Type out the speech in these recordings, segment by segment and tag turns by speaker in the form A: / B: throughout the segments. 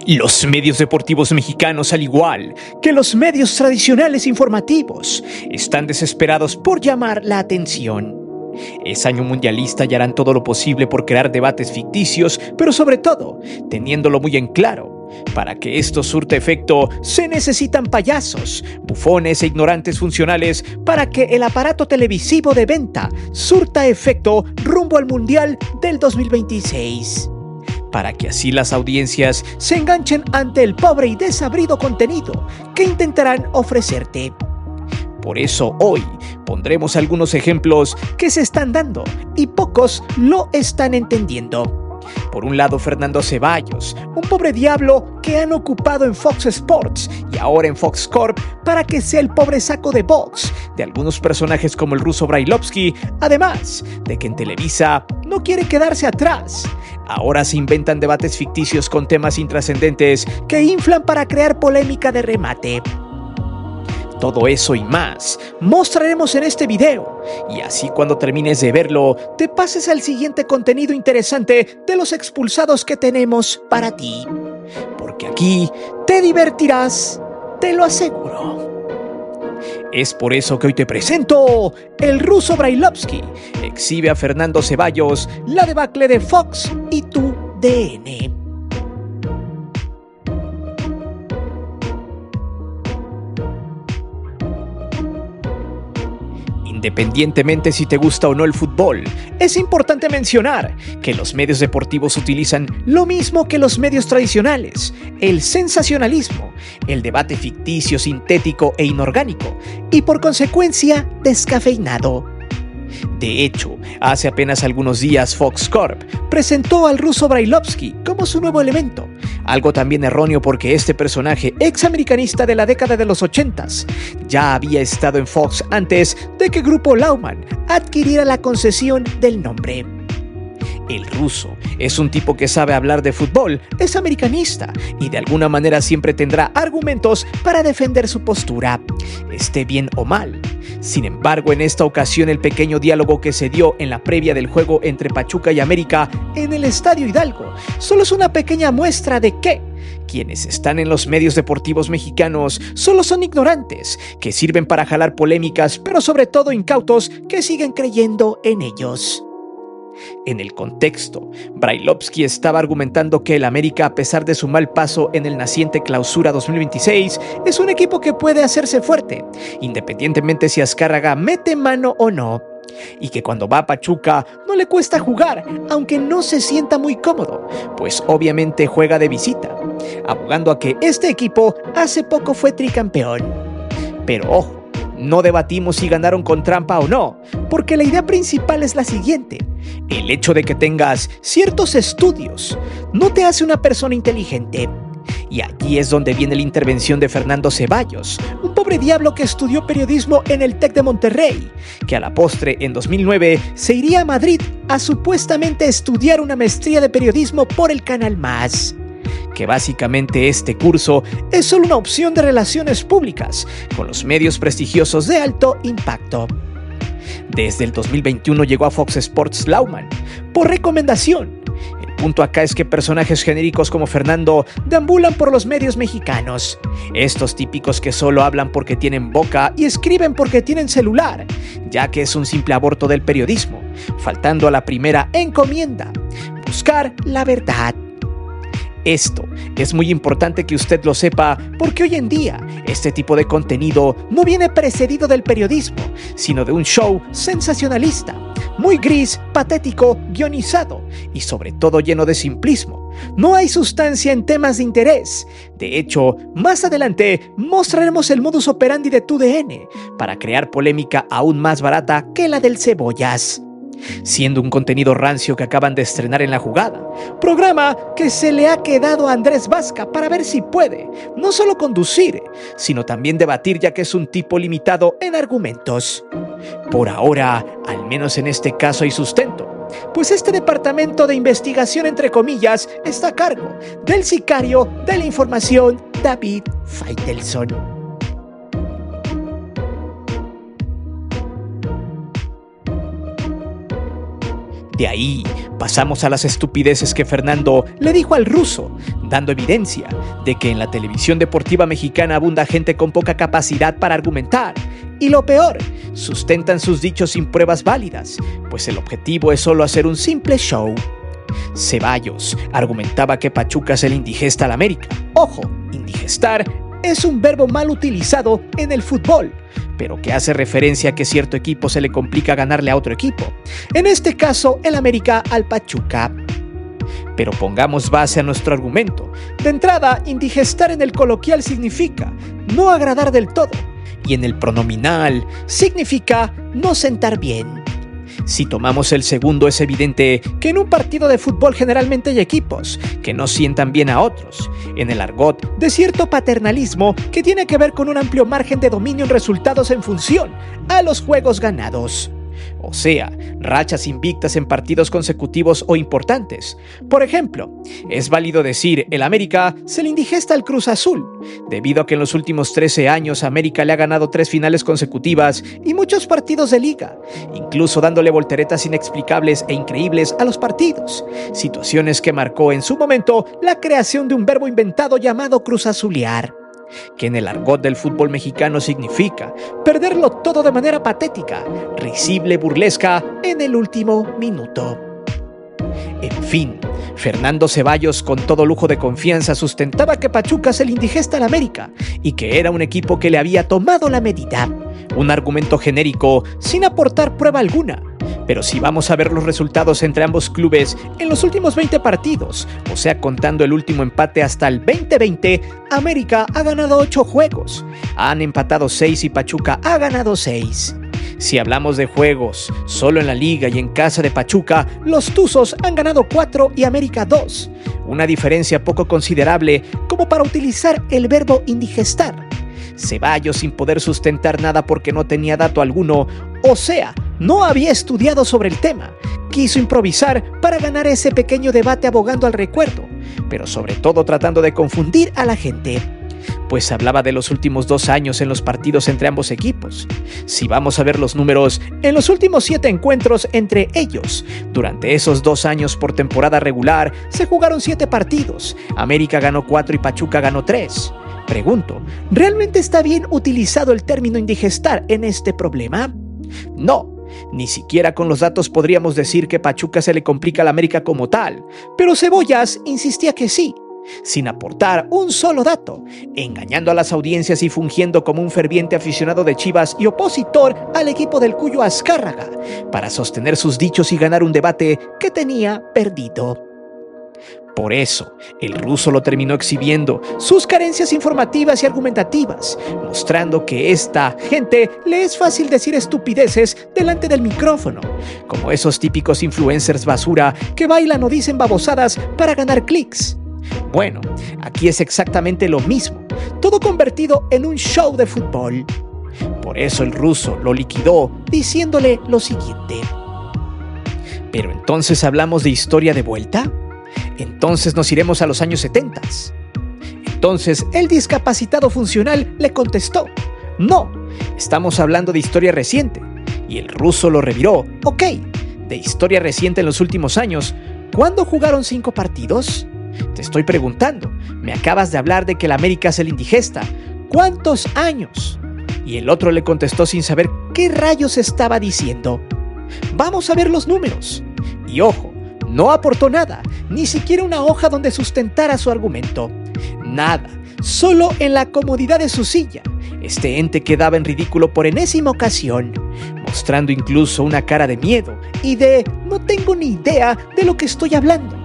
A: Los medios deportivos mexicanos, al igual que los medios tradicionales informativos, están desesperados por llamar la atención. Es año mundialista y harán todo lo posible por crear debates ficticios, pero sobre todo, teniéndolo muy en claro. Para que esto surta efecto, se necesitan payasos, bufones e ignorantes funcionales para que el aparato televisivo de venta surta efecto rumbo al Mundial del 2026. Para que así las audiencias se enganchen ante el pobre y desabrido contenido que intentarán ofrecerte. Por eso hoy pondremos algunos ejemplos que se están dando y pocos lo están entendiendo. Por un lado, Fernando Ceballos, un pobre diablo que han ocupado en Fox Sports y ahora en Fox Corp para que sea el pobre saco de box de algunos personajes como el ruso Brailovsky, además de que en Televisa no quiere quedarse atrás. Ahora se inventan debates ficticios con temas intrascendentes que inflan para crear polémica de remate. Todo eso y más mostraremos en este video, y así cuando termines de verlo, te pases al siguiente contenido interesante de los expulsados que tenemos para ti. Porque aquí te divertirás, te lo aseguro. Es por eso que hoy te presento el ruso Brailovsky. Exhibe a Fernando Ceballos la debacle de Fox y tu DN. Independientemente si te gusta o no el fútbol, es importante mencionar que los medios deportivos utilizan lo mismo que los medios tradicionales: el sensacionalismo, el debate ficticio, sintético e inorgánico, y por consecuencia descafeinado. De hecho, hace apenas algunos días Fox Corp presentó al ruso Brailovsky como su nuevo elemento, algo también erróneo porque este personaje examericanista de la década de los 80s ya había estado en Fox antes de que Grupo Lauman adquiriera la concesión del nombre. El ruso es un tipo que sabe hablar de fútbol, es americanista y de alguna manera siempre tendrá argumentos para defender su postura, esté bien o mal. Sin embargo, en esta ocasión el pequeño diálogo que se dio en la previa del juego entre Pachuca y América en el Estadio Hidalgo solo es una pequeña muestra de que quienes están en los medios deportivos mexicanos solo son ignorantes, que sirven para jalar polémicas, pero sobre todo incautos que siguen creyendo en ellos. En el contexto, Brailovsky estaba argumentando que el América, a pesar de su mal paso en el naciente Clausura 2026, es un equipo que puede hacerse fuerte, independientemente si Azcárraga mete mano o no, y que cuando va a Pachuca no le cuesta jugar, aunque no se sienta muy cómodo, pues obviamente juega de visita, abogando a que este equipo hace poco fue tricampeón. Pero ojo, no debatimos si ganaron con trampa o no, porque la idea principal es la siguiente: el hecho de que tengas ciertos estudios no te hace una persona inteligente. Y allí es donde viene la intervención de Fernando Ceballos, un pobre diablo que estudió periodismo en el TEC de Monterrey, que a la postre en 2009 se iría a Madrid a supuestamente estudiar una maestría de periodismo por el Canal Más. Que básicamente este curso es solo una opción de relaciones públicas con los medios prestigiosos de alto impacto. Desde el 2021 llegó a Fox Sports Lauman por recomendación. El punto acá es que personajes genéricos como Fernando deambulan por los medios mexicanos. Estos típicos que solo hablan porque tienen boca y escriben porque tienen celular, ya que es un simple aborto del periodismo, faltando a la primera encomienda: buscar la verdad. Esto es muy importante que usted lo sepa, porque hoy en día este tipo de contenido no viene precedido del periodismo, sino de un show sensacionalista, muy gris, patético, guionizado y sobre todo lleno de simplismo. No hay sustancia en temas de interés. De hecho, más adelante mostraremos el modus operandi de TUDN para crear polémica aún más barata que la del Cebollas, siendo un contenido rancio que acaban de estrenar en La Jugada, programa que se le ha quedado a Andrés Vasca para ver si puede no solo conducir, sino también debatir, ya que es un tipo limitado en argumentos. Por ahora, al menos en este caso, hay sustento, pues este departamento de investigación, entre comillas, está a cargo del sicario de la información, David Faitelson. De ahí pasamos a las estupideces que Fernando le dijo al ruso, dando evidencia de que en la televisión deportiva mexicana abunda gente con poca capacidad para argumentar. Y lo peor, sustentan sus dichos sin pruebas válidas, pues el objetivo es solo hacer un simple show. Ceballos argumentaba que Pachuca se le indigesta al América. Ojo, indigestar es un verbo mal utilizado en el fútbol, pero que hace referencia a que cierto equipo se le complica ganarle a otro equipo. En este caso, el América al Pachuca. Pero pongamos base a nuestro argumento. De entrada, indigestar en el coloquial significa no agradar del todo, y en el pronominal significa no sentar bien. Si tomamos el segundo, es evidente que en un partido de fútbol generalmente hay equipos que no sientan bien a otros, en el argot de cierto paternalismo que tiene que ver con un amplio margen de dominio en resultados en función a los juegos ganados. O sea, rachas invictas en partidos consecutivos o importantes. Por ejemplo, es válido decir el América se le indigesta al Cruz Azul, debido a que en los últimos 13 años América le ha ganado 3 finales consecutivas y muchos partidos de liga, incluso dándole volteretas inexplicables e increíbles a los partidos, situaciones que marcó en su momento la creación de un verbo inventado llamado cruzazulear, que en el argot del fútbol mexicano significa perderlo todo de manera patética, risible, burlesca en el último minuto. En fin, Fernando Ceballos con todo lujo de confianza sustentaba que Pachuca se le indigesta al América y que era un equipo que le había tomado la medida. Un argumento genérico sin aportar prueba alguna. Pero si vamos a ver los resultados entre ambos clubes en los últimos 20 partidos, o sea contando el último empate hasta el 2020, América ha ganado 8 juegos, han empatado 6 y Pachuca ha ganado 6. Si hablamos de juegos, solo en la liga y en casa de Pachuca, los Tuzos han ganado 4 y América 2, una diferencia poco considerable como para utilizar el verbo indigestar. Ceballos, sin poder sustentar nada porque no tenía dato alguno, o sea, no había estudiado sobre el tema, quiso improvisar para ganar ese pequeño debate abogando al recuerdo, pero sobre todo tratando de confundir a la gente, pues hablaba de los últimos 2 años en los partidos entre ambos equipos. Si vamos a ver los números, en los últimos 7 encuentros entre ellos, durante esos 2 años por temporada regular, se jugaron 7 partidos, América ganó 4 y Pachuca ganó 3. Pregunto, ¿realmente está bien utilizado el término indigestar en este problema? No, ni siquiera con los datos podríamos decir que Pachuca se le complica al América como tal, pero Cebollas insistía que sí, sin aportar un solo dato, engañando a las audiencias y fungiendo como un ferviente aficionado de Chivas y opositor al equipo del Cuyo Azcárraga, para sostener sus dichos y ganar un debate que tenía perdido. Por eso, el ruso lo terminó exhibiendo sus carencias informativas y argumentativas, mostrando que esta gente le es fácil decir estupideces delante del micrófono, como esos típicos influencers basura que bailan o dicen babosadas para ganar clics. Bueno, aquí es exactamente lo mismo, todo convertido en un show de fútbol. Por eso el ruso lo liquidó diciéndole lo siguiente: ¿pero entonces hablamos de historia de vuelta? Entonces nos iremos a los años 70. Entonces el discapacitado funcional le contestó: no, estamos hablando de historia reciente. Y el ruso lo reviró: ok, de historia reciente en los últimos años, ¿cuándo jugaron 5 partidos? Te estoy preguntando, me acabas de hablar de que el América se le indigesta. ¿Cuántos años? Y el otro le contestó sin saber qué rayos estaba diciendo: vamos a ver los números. Y ojo, no aportó nada, ni siquiera una hoja donde sustentara su argumento. Nada, solo en la comodidad de su silla. Este ente quedaba en ridículo por enésima ocasión, mostrando incluso una cara de miedo y de no tengo ni idea de lo que estoy hablando.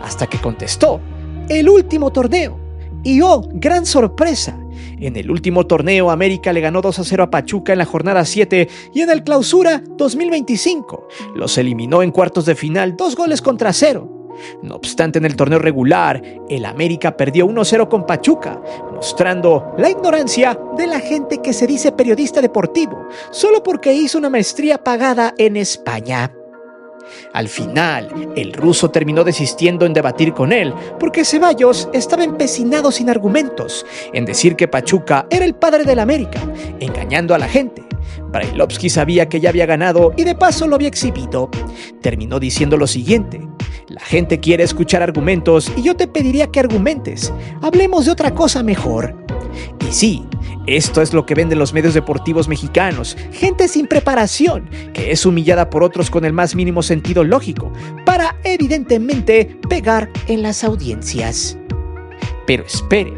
A: Hasta que contestó: el último torneo. Y oh, gran sorpresa, en el último torneo América le ganó 2-0 a Pachuca en la jornada 7 y en el Clausura 2025 los eliminó en cuartos de final 2-0. No obstante, en el torneo regular, el América perdió 1-0 con Pachuca, mostrando la ignorancia de la gente que se dice periodista deportivo, solo porque hizo una maestría pagada en España. Al final, el ruso terminó desistiendo en debatir con él, porque Ceballos estaba empecinado sin argumentos en decir que Pachuca era el padre del América, engañando a la gente, Brailovsky sabía que ya había ganado y de paso lo había exhibido. Terminó diciendo lo siguiente: la gente quiere escuchar argumentos y yo te pediría que argumentes. Hablemos de otra cosa mejor. Y sí, esto es lo que venden los medios deportivos mexicanos, gente sin preparación, que es humillada por otros con el más mínimo sentido lógico, para evidentemente pegar en las audiencias. Pero espere,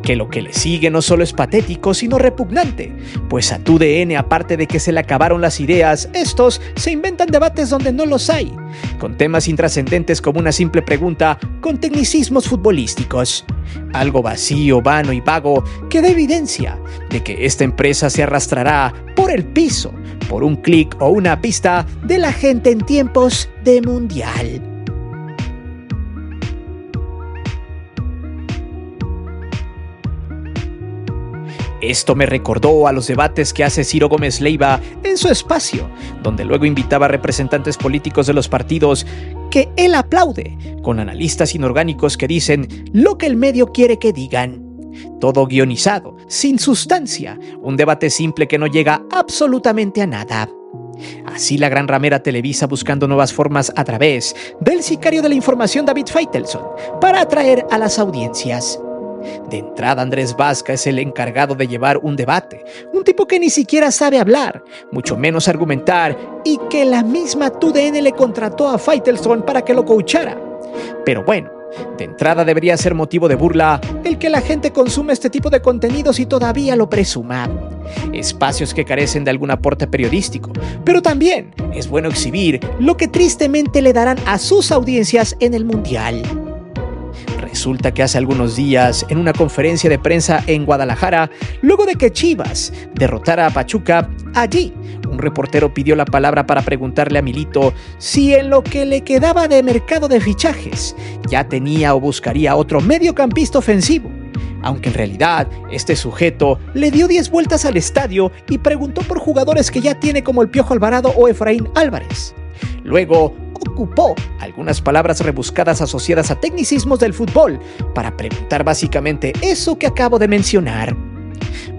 A: que lo que le sigue no solo es patético, sino repugnante, pues a TUDN, aparte de que se le acabaron las ideas, estos se inventan debates donde no los hay, con temas intrascendentes como una simple pregunta con tecnicismos futbolísticos. Algo vacío, vano y vago que da evidencia de que esta empresa se arrastrará por el piso, por un clic o una pista de la gente en tiempos de mundial. Esto me recordó a los debates que hace Ciro Gómez Leiva en su espacio, donde luego invitaba a representantes políticos de los partidos que él aplaude, con analistas inorgánicos que dicen lo que el medio quiere que digan. Todo guionizado, sin sustancia, un debate simple que no llega absolutamente a nada. Así la gran ramera Televisa buscando nuevas formas a través del sicario de la información David Faitelson para atraer a las audiencias. De entrada, Andrés Vazca es el encargado de llevar un debate, un tipo que ni siquiera sabe hablar, mucho menos argumentar, y que la misma TUDN le contrató a Faitelson para que lo coachara. Pero bueno, de entrada debería ser motivo de burla el que la gente consume este tipo de contenidos y todavía lo presuma. Espacios que carecen de algún aporte periodístico, pero también es bueno exhibir lo que tristemente le darán a sus audiencias en el Mundial. Resulta que hace algunos días, en una conferencia de prensa en Guadalajara, luego de que Chivas derrotara a Pachuca, allí un reportero pidió la palabra para preguntarle a Milito si en lo que le quedaba de mercado de fichajes ya tenía o buscaría otro mediocampista ofensivo, aunque en realidad este sujeto le dio 10 vueltas al estadio y preguntó por jugadores que ya tiene como el Piojo Alvarado o Efraín Álvarez. Luego ocupó algunas palabras rebuscadas asociadas a tecnicismos del fútbol para preguntar básicamente eso que acabo de mencionar.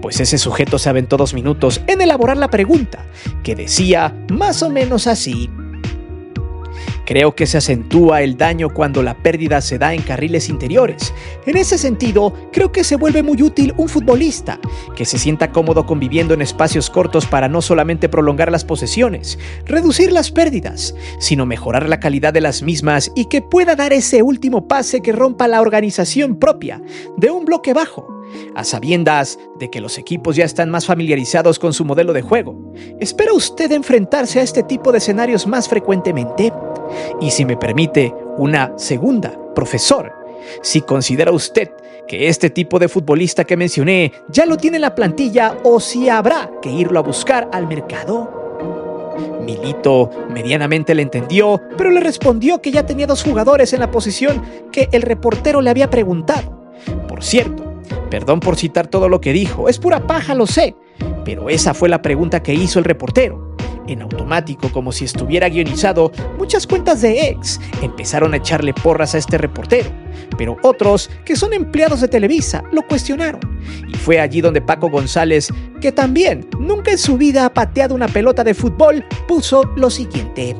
A: Pues ese sujeto se aventó 2 minutos en elaborar la pregunta, que decía más o menos así: creo que se acentúa el daño cuando la pérdida se da en carriles interiores. En ese sentido, creo que se vuelve muy útil un futbolista que se sienta cómodo conviviendo en espacios cortos para no solamente prolongar las posesiones, reducir las pérdidas, sino mejorar la calidad de las mismas y que pueda dar ese último pase que rompa la organización propia de un bloque bajo, a sabiendas de que los equipos ya están más familiarizados con su modelo de juego. ¿Espera usted enfrentarse a este tipo de escenarios más frecuentemente? Y si me permite una segunda, profesor, si considera usted que este tipo de futbolista que mencioné ya lo tiene en la plantilla o si habrá que irlo a buscar al mercado. Milito medianamente le entendió, pero le respondió que ya tenía 2 jugadores en la posición que el reportero le había preguntado. Por cierto, perdón por citar todo lo que dijo, es pura paja, lo sé, pero esa fue la pregunta que hizo el reportero. En automático, como si estuviera guionizado, muchas cuentas de ex empezaron a echarle porras a este reportero, pero otros, que son empleados de Televisa, lo cuestionaron. Y fue allí donde Paco González, que también nunca en su vida ha pateado una pelota de fútbol, puso lo siguiente: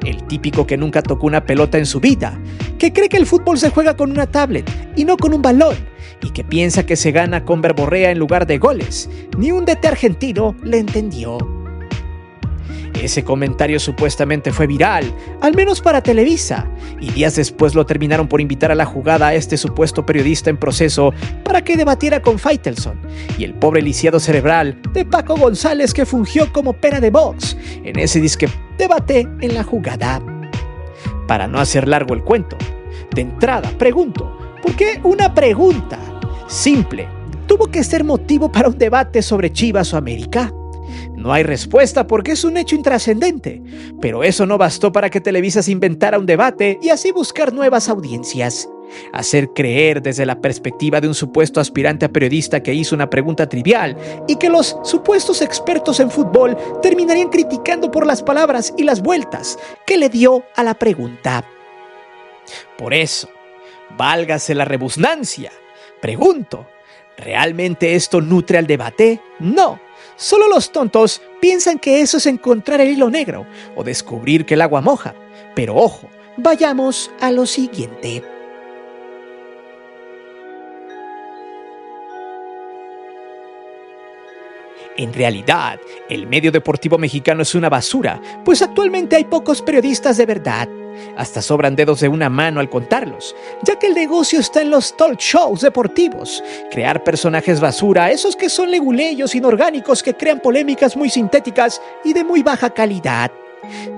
A: el típico que nunca tocó una pelota en su vida, que cree que el fútbol se juega con una tablet y no con un balón, y que piensa que se gana con verborrea en lugar de goles. Ni un DT argentino le entendió. Ese comentario supuestamente fue viral, al menos para Televisa, y días después lo terminaron por invitar a la jugada a este supuesto periodista en proceso para que debatiera con Faitelson y el pobre lisiado cerebral de Paco González, que fungió como pera de box en ese disque debate en la jugada. Para no hacer largo el cuento, de entrada pregunto, ¿por qué una pregunta simple tuvo que ser motivo para un debate sobre Chivas o América? No hay respuesta porque es un hecho intrascendente, pero eso no bastó para que Televisa se inventara un debate y así buscar nuevas audiencias. Hacer creer desde la perspectiva de un supuesto aspirante a periodista que hizo una pregunta trivial y que los supuestos expertos en fútbol terminarían criticando por las palabras y las vueltas que le dio a la pregunta. Por eso, válgase la rebusnancia, pregunto, ¿Realmente esto nutre al debate? No. Solo los tontos piensan que eso es encontrar el hilo negro o descubrir que el agua moja. Pero ojo, vayamos a lo siguiente. En realidad, el medio deportivo mexicano es una basura, pues actualmente hay pocos periodistas de verdad. Hasta sobran dedos de una mano al contarlos, ya que el negocio está en los talk shows deportivos. Crear personajes basura, esos que son leguleyos inorgánicos que crean polémicas muy sintéticas y de muy baja calidad.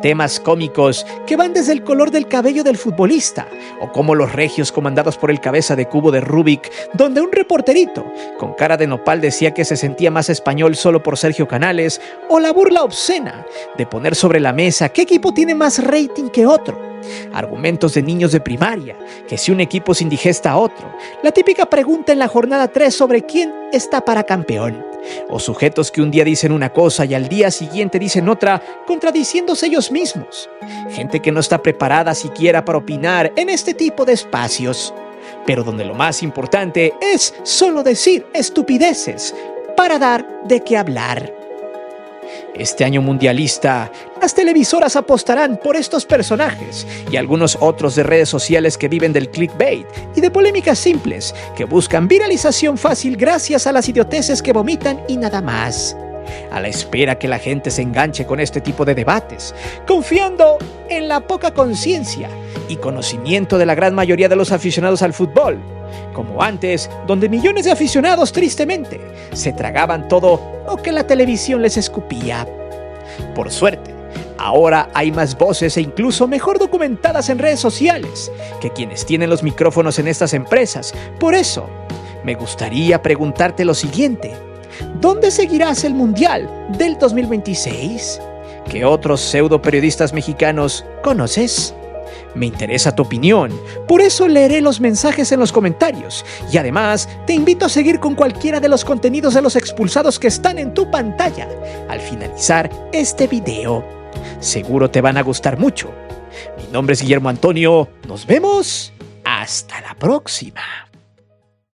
A: Temas cómicos que van desde el color del cabello del futbolista, o como los regios comandados por el cabeza de cubo de Rubik, donde un reporterito con cara de nopal decía que se sentía más español solo por Sergio Canales, o la burla obscena de poner sobre la mesa qué equipo tiene más rating que otro. Argumentos de niños de primaria, que si un equipo se indigesta a otro, la típica pregunta en la jornada 3 sobre quién está para campeón, o sujetos que un día dicen una cosa y al día siguiente dicen otra, contradiciéndose ellos mismos. Gente que no está preparada siquiera para opinar en este tipo de espacios, pero donde lo más importante es solo decir estupideces para dar de qué hablar. Este año mundialista, las televisoras apostarán por estos personajes y algunos otros de redes sociales que viven del clickbait y de polémicas simples que buscan viralización fácil gracias a las idioteces que vomitan y nada más. A la espera que la gente se enganche con este tipo de debates, confiando en la poca conciencia y conocimiento de la gran mayoría de los aficionados al fútbol. Como antes, donde millones de aficionados tristemente se tragaban todo lo que la televisión les escupía. Por suerte, ahora hay más voces e incluso mejor documentadas en redes sociales que quienes tienen los micrófonos en estas empresas. Por eso, me gustaría preguntarte lo siguiente: ¿dónde seguirás el Mundial del 2026? ¿Qué otros pseudo periodistas mexicanos conoces? Me interesa tu opinión, por eso leeré los mensajes en los comentarios y además te invito a seguir con cualquiera de los contenidos de los expulsados que están en tu pantalla al finalizar este video. Seguro te van a gustar mucho. Mi nombre es Guillermo Antonio, nos vemos hasta la próxima.